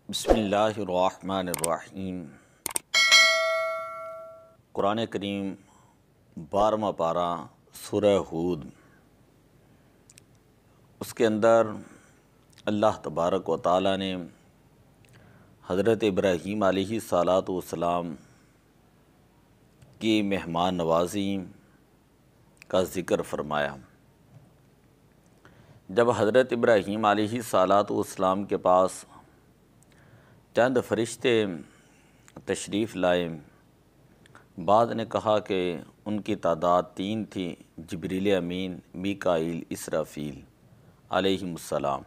بسم اللہ الرحمن الرحیم۔ قرآن کریم 12واں پارہ سورہ ہود، اس کے اندر اللہ تبارک و تعالیٰ نے حضرت ابراہیم علیہ الصلاۃ والسلام کی مہمان نوازی کا ذکر فرمایا۔ جب حضرت ابراہیم علیہ الصلاۃ والسلام کے پاس چند فرشتے تشریف لائے، بعض نے کہا کہ ان کی تعداد 3 تھی، جبریل امین، میکائیل، اسرافیل علیہم السلام۔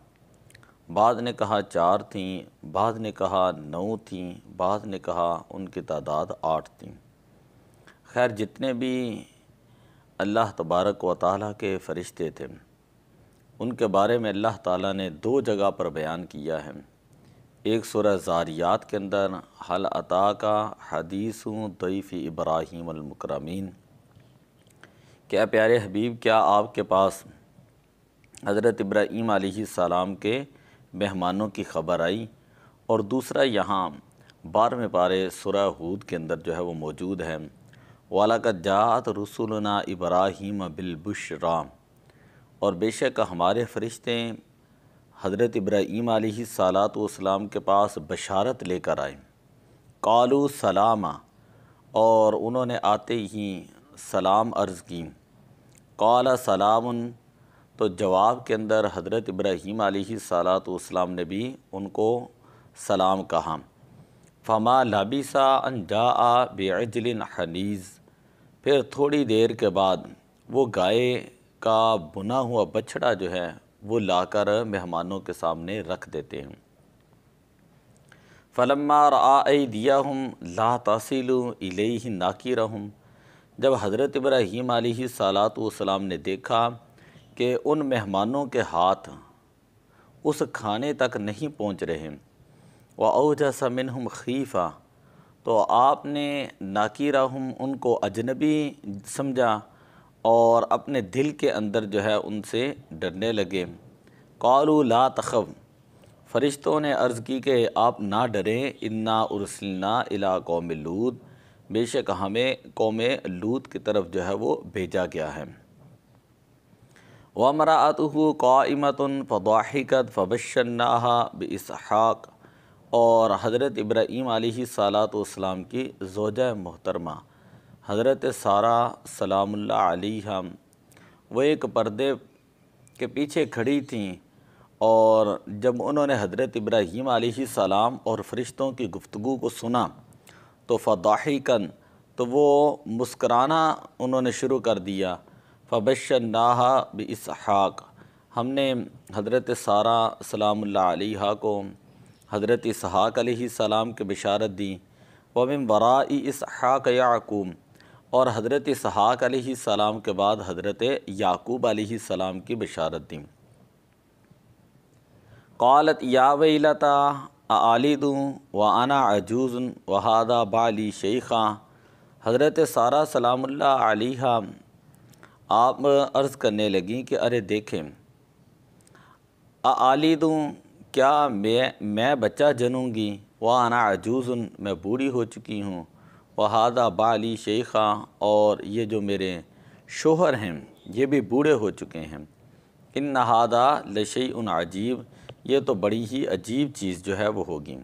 بعض نے کہا 4 تھیں، بعض نے کہا 9 تھیں، بعض نے کہا ان کی تعداد 8 تھیں۔ خیر، جتنے بھی اللہ تبارک و تعالیٰ کے فرشتے تھے ان کے بارے میں اللہ تعالیٰ نے 2 جگہ پر بیان کیا ہے۔ ایک سورہ زاریات کے اندر حل اتاک حدیث ضیف ابراہیم المکرمین، کہ اے پیارے حبیب، کیا آپ کے پاس حضرت ابراہیم علیہ السلام کے مہمانوں کی خبر آئی؟ اور دوسرا یہاں 12ویں پارے سورہ ہود کے اندر جو ہے وہ موجود ہے، وَلَقَدْ جَاءَتْ رُسُلُنَا إِبْرَاهِيمَ بِالْبُشْرَىٰ، اور بے شک ہمارے فرشتے حضرت ابراہیم علیہ الصلاۃ والسلام کے پاس بشارت لے کر آئے۔ قالوا سلاما، اور انہوں نے آتے ہی سلام عرض کی۔ قال سلام، تو جواب کے اندر حضرت ابراہیم علیہ الصلاۃ والسلام نے بھی ان کو سلام کہا۔ فما لبث ان جاء بعجل حنیذ، پھر تھوڑی دیر کے بعد وہ گائے کا بنا ہوا بچھڑا جو ہے وہ لا کر مہمانوں کے سامنے رکھ دیتے ہیں۔ فَلَمَّا رَأَىٰ أَيْدِيَهُمْ لَا تَصِلُ إِلَيْهِ نَاكِرَهُمْ، جب حضرت ابراہیم علیہ الصلاۃ والسلام نے دیکھا کہ ان مہمانوں کے ہاتھ اس کھانے تک نہیں پہنچ رہے، وَأَوْجَسَ مِنْهُمْ خِيفَةً، تو آپ نے ناکیرہم ان کو اجنبی سمجھا اور اپنے دل کے اندر جو ہے ان سے ڈرنے لگے۔ قالوا لا تخف، فرشتوں نے عرض کی کہ آپ نہ ڈریں، انا ارسلنا الی قوم لوط، بے شک ہمیں قوم لوط کی طرف جو ہے وہ بھیجا گیا ہے۔ وامرأتہ قائمۃ فضحکت فبشرناها باسحاق، اور حضرت ابراہیم علیہ الصلاۃ والسلام کی زوجہ محترمہ حضرت سارہ سلام اللہ علیہا، وہ ایک پردے کے پیچھے کھڑی تھیں، اور جب انہوں نے حضرت ابراہیم علیہ السلام اور فرشتوں کی گفتگو کو سنا تو فضحکن، تو وہ مسکرانا انہوں نے شروع کر دیا۔ فبشرناها باسحاق، ہم نے حضرت سارہ سلام اللہ علیہا کو حضرت اسحاق علیہ السلام کی بشارت دی۔ ومن وراء اسحاق یعقوب، اور حضرت اسحاق علیہ السلام کے بعد حضرت یعقوب علیہ السلام کی بشارت دی۔ قالت یا ویلتا اعلد وانا عجوز وہذا بالی شیخا، حضرت سارہ سلام اللہ علیہا آپ عرض کرنے لگیں کہ ارے دیکھیں، اعلد، کیا میں بچہ جنوں گی، وانا عجوز، میں بوڑھی ہو چکی ہوں، وہذا بالی شیخا، اور یہ جو میرے شوہر ہیں یہ بھی بوڑھے ہو چکے ہیں۔ ان ھذا لشیء عجیب، یہ تو بڑی ہی عجیب چیز جو ہے وہ ہوگی۔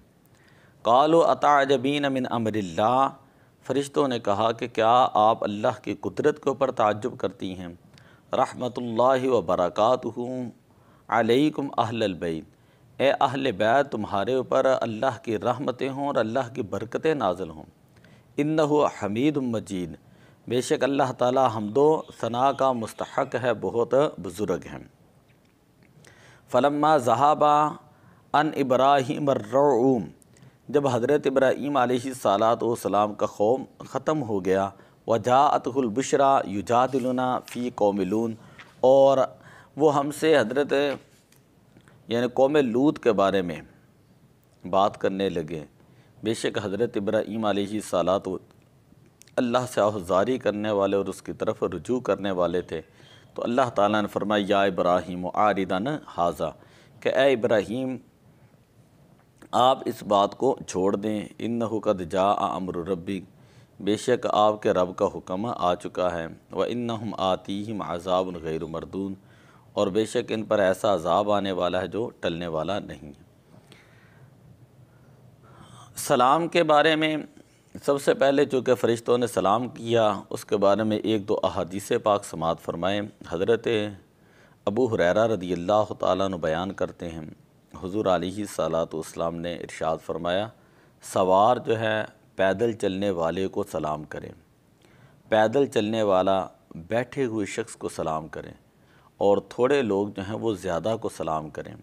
قالوا اتعجبین من امر اللہ، فرشتوں نے کہا کہ کیا آپ اللہ کی قدرت کے اوپر تعجب کرتی ہیں؟ رحمت اللہ وبرکاتہ علیکم اہل البیت، اے اہل بیت، تمہارے اوپر اللہ کی رحمتیں ہوں اور اللہ کی برکتیں نازل ہوں۔ انہ حمید مجید، بے شک اللہ تعالی حمد و ثناء کا مستحق ہے، بہت بزرگ ہیں۔ فلما ذہب عن ابراہیم الروع، جب حضرت ابراہیم علیہ الصلاۃ والسلام کا خوف ختم ہو گیا، وجاءتہ البشریٰ یجادلنا فی قوم لوط، اور وہ ہم سے حضرت یعنی قوم لوط کے بارے میں بات کرنے لگے۔ بے شک حضرت ابراہیم علیہ الصلاۃ اللہ سے آہذاری کرنے والے اور اس کی طرف رجوع کرنے والے تھے، تو اللہ تعالیٰ نے فرمایا یا ابراہیم اعرض عن ھذا، کہ اے ابراہیم آپ اس بات کو چھوڑ دیں، انہ قد جاء امر ربک، بے شک آپ کے رب کا حکم آ چکا ہے، وانہم آتیہم عذاب غیر مردود، اور بے شک ان پر ایسا عذاب آنے والا ہے جو ٹلنے والا نہیں ہے۔ سلام کے بارے میں سب سے پہلے چونکہ فرشتوں نے سلام کیا، اس کے بارے میں ایک دو احادیث پاک سماعت فرمائیں۔ حضرت ابو ہریرہ رضی اللہ تعالیٰ عنہ بیان کرتے ہیں، حضور علیہ الصلوۃ والسلام نے ارشاد فرمایا، سوار جو ہے پیدل چلنے والے کو سلام کریں، پیدل چلنے والا بیٹھے ہوئے شخص کو سلام کریں، اور تھوڑے لوگ جو ہیں وہ زیادہ کو سلام کریں۔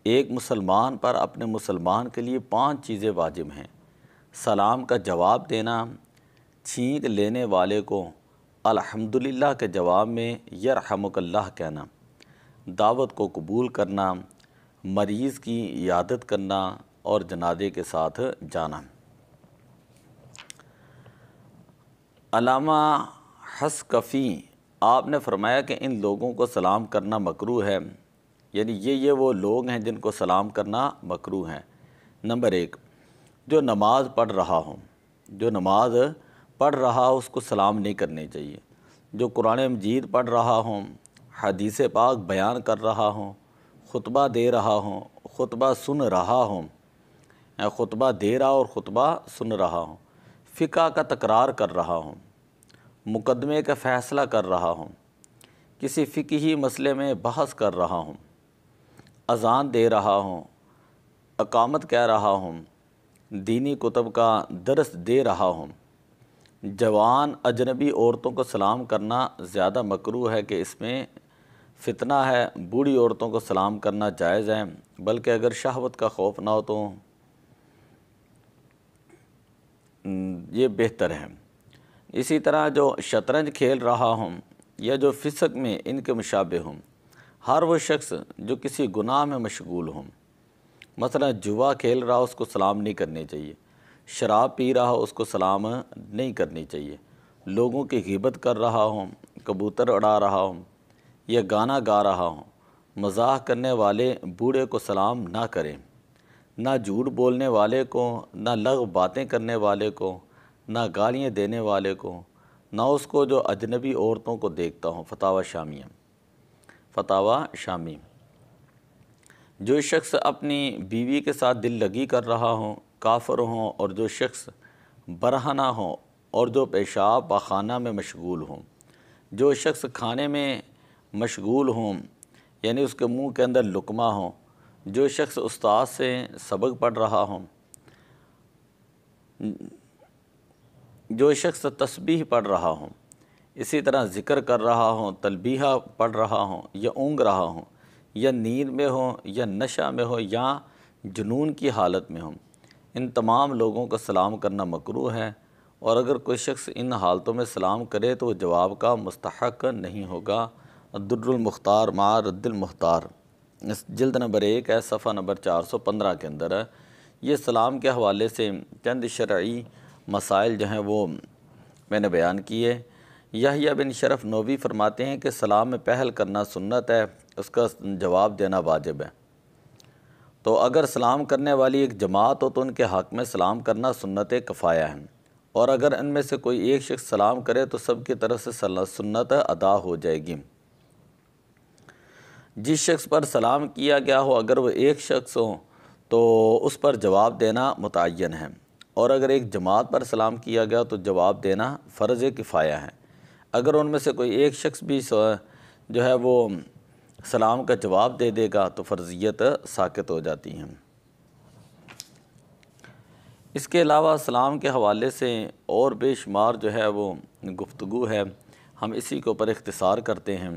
ایک مسلمان پر اپنے مسلمان کے لیے 5 چیزیں واجب ہیں: سلام کا جواب دینا، چھینک لینے والے کو الحمدللہ کے جواب میں یرحمک اللہ کہنا، دعوت کو قبول کرنا، مریض کی عیادت کرنا اور جنازے کے ساتھ جانا۔ علامہ حسکفی آپ نے فرمایا کہ ان لوگوں کو سلام کرنا مکروہ ہے، یعنی یہ وہ لوگ ہیں جن کو سلام کرنا مکروہ ہے۔ نمبر 1، جو نماز پڑھ رہا ہو، جو نماز پڑھ رہا ہو اس کو سلام نہیں کرنے چاہیے۔ جو قرآن مجید پڑھ رہا ہوں، حدیث پاک بیان کر رہا ہوں، خطبہ دے رہا ہوں، خطبہ سن رہا ہوں، خطبہ دے رہا اور خطبہ سن رہا ہوں، فقہ کا تکرار کر رہا ہوں، مقدمے کا فیصلہ کر رہا ہوں، کسی فقہی مسئلے میں بحث کر رہا ہوں، اذان دے رہا ہوں، اقامت کہہ رہا ہوں، دینی کتب کا درس دے رہا ہوں، جوان اجنبی عورتوں کو سلام کرنا زیادہ مکروہ ہے کہ اس میں فتنہ ہے۔ بوڑھی عورتوں کو سلام کرنا جائز ہے، بلکہ اگر شہوت کا خوف نہ ہو تو یہ بہتر ہے۔ اسی طرح جو شطرنج کھیل رہا ہوں یا جو فسق میں ان کے مشابہ ہوں، ہر وہ شخص جو کسی گناہ میں مشغول ہوں، مثلا جوا کھیل رہا اس کو سلام نہیں کرنی چاہیے، شراب پی رہا ہو اس کو سلام نہیں کرنی چاہیے، لوگوں کی غیبت کر رہا ہوں، کبوتر اڑا رہا ہوں یا گانا گا رہا ہوں، مزاح کرنے والے بوڑھے کو سلام نہ کریں، نہ جھوٹ بولنے والے کو، نہ لغو باتیں کرنے والے کو، نہ گالیاں دینے والے کو، نہ اس کو جو اجنبی عورتوں کو دیکھتا ہوں۔ فتاوی شامی۔ جو شخص اپنی بیوی کے ساتھ دل لگی کر رہا ہوں، کافر ہوں، اور جو شخص برہنہ ہوں اور جو پیشاب پاخانہ میں مشغول ہوں، جو شخص کھانے میں مشغول ہوں یعنی اس کے منہ کے اندر لقمہ ہوں، جو شخص استاد سے سبق پڑھ رہا ہوں، جو شخص تسبیح پڑھ رہا ہوں، اسی طرح ذکر کر رہا ہوں، تلبیہ پڑھ رہا ہوں، یا اونگ رہا ہوں، یا نیند میں ہوں، یا نشہ میں ہو، یا جنون کی حالت میں ہوں، ان تمام لوگوں کو سلام کرنا مکروہ ہے، اور اگر کوئی شخص ان حالتوں میں سلام کرے تو وہ جواب کا مستحق نہیں ہوگا۔ الدر المختار مع رد المختار، جلد نمبر 1 ہے، صفحہ نمبر 415 کے اندر ہے۔ یہ سلام کے حوالے سے چند شرعی مسائل جو ہیں وہ میں نے بیان کیے۔ یحییٰ بن شرف نووی فرماتے ہیں کہ سلام میں پہل کرنا سنت ہے، اس کا جواب دینا واجب ہے۔ تو اگر سلام کرنے والی ایک جماعت ہو تو ان کے حق میں سلام کرنا سنت کفایہ ہے، اور اگر ان میں سے کوئی ایک شخص سلام کرے تو سب کی طرف سے سنت ادا ہو جائے گی۔ جس شخص پر سلام کیا گیا ہو اگر وہ ایک شخص ہو تو اس پر جواب دینا متعین ہے، اور اگر ایک جماعت پر سلام کیا گیا تو جواب دینا فرض کفایہ ہے۔ اگر ان میں سے کوئی ایک شخص بھی جو ہے وہ سلام کا جواب دے دے گا تو فرضیت ساقط ہو جاتی ہیں۔ اس کے علاوہ سلام کے حوالے سے اور بے شمار جو ہے وہ گفتگو ہے، ہم اسی کے اوپر اختصار کرتے ہیں۔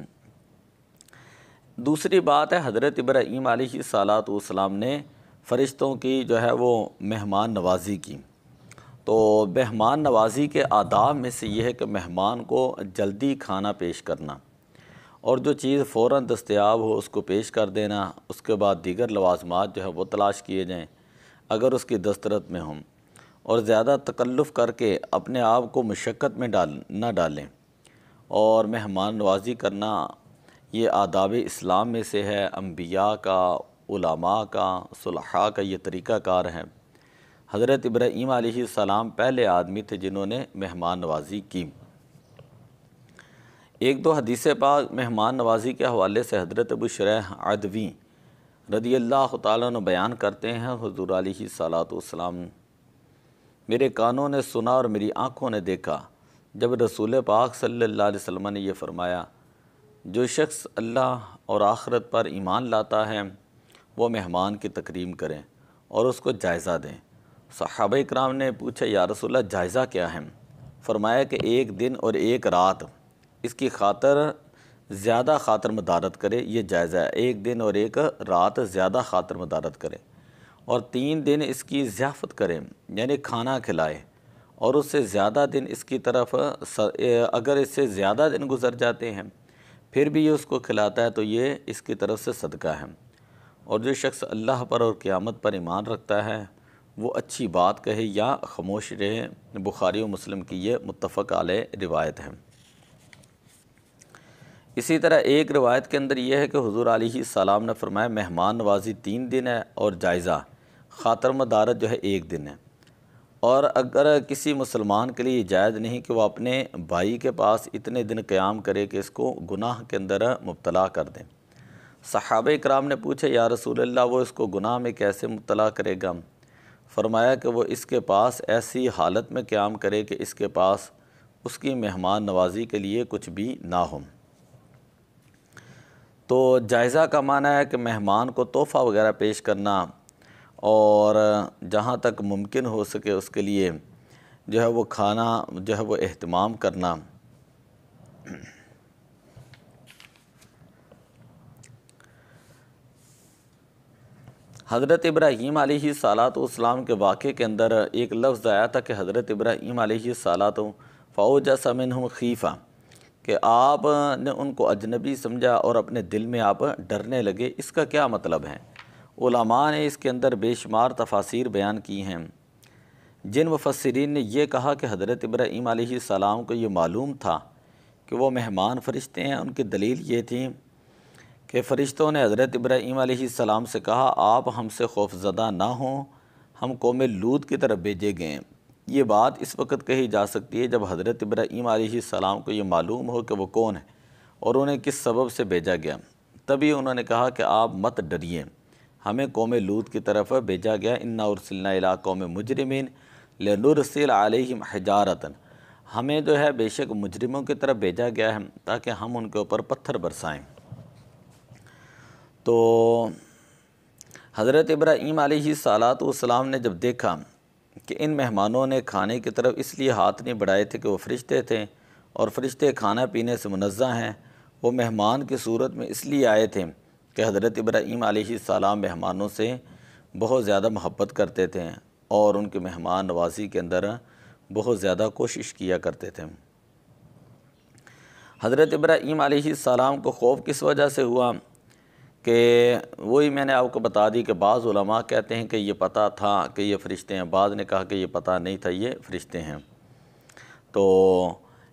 دوسری بات ہے حضرت ابراہیم علیہ السلام نے فرشتوں کی جو ہے وہ مہمان نوازی کی۔ تو مہمان نوازی کے آداب میں سے یہ ہے کہ مہمان کو جلدی کھانا پیش کرنا، اور جو چیز فوراً دستیاب ہو اس کو پیش کر دینا، اس کے بعد دیگر لوازمات جو ہے وہ تلاش کیے جائیں اگر اس کی دسترت میں ہوں، اور زیادہ تکلف کر کے اپنے آپ کو مشقت میں نہ ڈالیں۔ اور مہمان نوازی کرنا یہ آداب اسلام میں سے ہے، انبیاء کا علماء کا، صلحاء کا یہ طریقہ کار ہے۔ حضرت ابراہیم علیہ السلام پہلے آدمی تھے جنہوں نے مہمان نوازی کی۔ ایک دو حدیث پاک مہمان نوازی کے حوالے سے حضرت ابو شریح عدوی رضی اللہ تعالیٰ عنہ بیان کرتے ہیں، حضور علیہ السلام میرے کانوں نے سنا اور میری آنکھوں نے دیکھا جب رسول پاک صلی اللہ علیہ وسلم نے یہ فرمایا، جو شخص اللہ اور آخرت پر ایمان لاتا ہے وہ مہمان کی تکریم کریں اور اس کو جائزہ دیں۔ صحابہ اکرام نے پوچھا، یا رسول اللہ جائزہ کیا ہے؟ فرمایا کہ ایک دن اور ایک رات اس کی خاطر زیادہ خاطر مدارت کرے، یہ جائزہ ہے۔ ایک دن اور ایک رات زیادہ خاطر مدارت کرے، اور 3 دن اس کی ضیافت کرے، یعنی کھانا کھلائے، اور اس سے زیادہ دن اس کی طرف اگر اس سے زیادہ دن گزر جاتے ہیں پھر بھی یہ اس کو کھلاتا ہے تو یہ اس کی طرف سے صدقہ ہے۔ اور جو شخص اللہ پر اور قیامت پر ایمان رکھتا ہے وہ اچھی بات کہے یا خاموش رہے۔ بخاری و مسلم کی یہ متفق علیہ روایت ہے۔ اسی طرح ایک روایت کے اندر یہ ہے کہ حضور علیہ السلام نے فرمایا مہمان نوازی 3 دن ہے اور جائزہ خاطر مدارت جو ہے 1 دن ہے۔ اور اگر کسی مسلمان کے لیے جائز نہیں کہ وہ اپنے بھائی کے پاس اتنے دن قیام کرے کہ اس کو گناہ کے اندر مبتلا کر دیں۔ صحابہ اکرام نے پوچھا، یا رسول اللہ وہ اس کو گناہ میں کیسے مبتلا کرے گا؟ فرمایا کہ وہ اس کے پاس ایسی حالت میں قیام کرے کہ اس کے پاس اس کی مہمان نوازی کے لیے کچھ بھی نہ ہو۔ تو جائزہ کا معنی ہے کہ مہمان کو تحفہ وغیرہ پیش کرنا، اور جہاں تک ممکن ہو سکے اس کے لیے جو ہے وہ کھانا جو ہے وہ اہتمام کرنا۔ حضرت ابراہیم علیہ السلام کے واقعے کے اندر ایک لفظ آیا تھا کہ حضرت ابراہیم علیہ السلام فَأَوْجَسَ مِنْهُمْ خِیفَةً، کہ آپ نے ان کو اجنبی سمجھا اور اپنے دل میں آپ ڈرنے لگے۔ اس کا کیا مطلب ہے؟ علماء نے اس کے اندر بے شمار تفاسیر بیان کی ہیں۔ جن مفسرین نے یہ کہا کہ حضرت ابراہیم علیہ السلام کو یہ معلوم تھا کہ وہ مہمان فرشتے ہیں، ان کی دلیل یہ تھی کہ فرشتوں نے حضرت ابراہیم علیہ السلام سے کہا، آپ ہم سے خوف زدہ نہ ہوں، ہم قوم لوط کی طرف بھیجے گئے ہیں۔ یہ بات اس وقت کہی جا سکتی ہے جب حضرت ابراہیم علیہ السلام کو یہ معلوم ہو کہ وہ کون ہے اور انہیں کس سبب سے بھیجا گیا۔ تبھی انہوں نے کہا کہ آپ مت ڈریے، ہمیں قوم لوط کی طرف بھیجا گیا۔ انا ارسلنا الی قوم مجرمین لنرسل علیہم حجارۃ، ہمیں جو ہے بے شک مجرموں کی طرف بھیجا گیا ہے تاکہ ہم ان کے اوپر پتھر برسائیں۔ تو حضرت ابراہیم علیہ السلام نے جب دیکھا کہ ان مہمانوں نے کھانے کی طرف اس لیے ہاتھ نہیں بڑھائے تھے کہ وہ فرشتے تھے، اور فرشتے کھانا پینے سے منزہ ہیں، وہ مہمان کی صورت میں اس لیے آئے تھے کہ حضرت ابراہیم علیہ السلام مہمانوں سے بہت زیادہ محبت کرتے تھے اور ان کے مہمان نوازی کے اندر بہت زیادہ کوشش کیا کرتے تھے۔ حضرت ابراہیم علیہ السلام کو خوف کس وجہ سے ہوا کہ وہی میں نے آپ کو بتا دی کہ بعض علماء کہتے ہیں کہ یہ پتہ تھا کہ یہ فرشتے ہیں، بعض نے کہا کہ یہ پتہ نہیں تھا یہ فرشتے ہیں۔ تو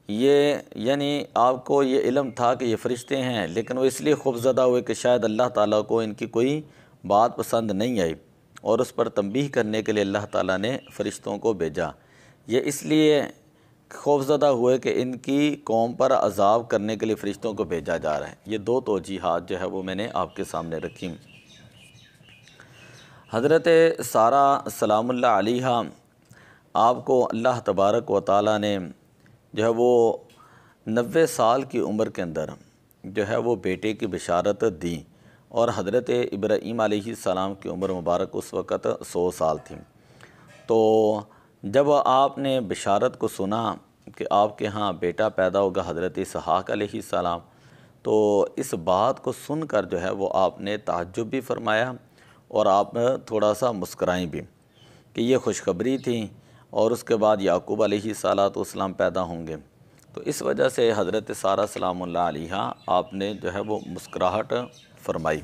یہ یعنی آپ کو یہ علم تھا کہ یہ فرشتے ہیں، لیکن وہ اس لیے خوف زدہ ہوئے کہ شاید اللہ تعالیٰ کو ان کی کوئی بات پسند نہیں آئی، اور اس پر تنبیہ کرنے کے لیے اللہ تعالیٰ نے فرشتوں کو بھیجا۔ یہ اس لیے خوف زدہ ہوئے کہ ان کی قوم پر عذاب کرنے کے لیے فرشتوں کو بھیجا جا رہا ہے۔ یہ 2 توجیحات جو ہے وہ میں نے آپ کے سامنے رکھی۔ حضرت سارہ سلام اللہ علیہا، آپ کو اللہ تبارک و تعالیٰ نے جو ہے وہ 90 سال کی عمر کے اندر جو ہے وہ بیٹے کی بشارت دی، اور حضرت ابراہیم علیہ السلام کی عمر مبارک اس وقت 100 سال تھی۔ تو جب آپ نے بشارت کو سنا کہ آپ کے ہاں بیٹا پیدا ہوگا حضرت اسحاق علیہ السلام، تو اس بات کو سن کر جو ہے وہ آپ نے تعجب بھی فرمایا اور آپ تھوڑا سا مسکرائیں بھی کہ یہ خوشخبری تھی، اور اس کے بعد یعقوب علیہ السلام پیدا ہوں گے۔ تو اس وجہ سے حضرت سارہ سلام اللہ علیہا آپ نے جو ہے وہ مسکراہٹ فرمائی۔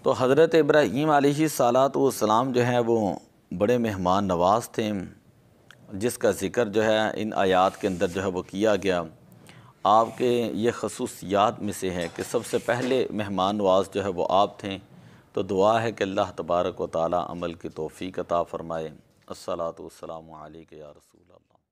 تو حضرت ابراہیم علیہ السلام جو ہیں وہ بڑے مہمان نواز تھے، جس کا ذکر جو ہے ان آیات کے اندر جو ہے وہ کیا گیا، آپ کے یہ خصوصیات میں سے ہے کہ سب سے پہلے مہمان نواز جو ہے وہ آپ تھے، تو دعا ہے کہ اللہ تبارک و تعالی عمل کی توفیق عطا فرمائے۔ الصلاۃ والسلام علیک یا رسول اللہ۔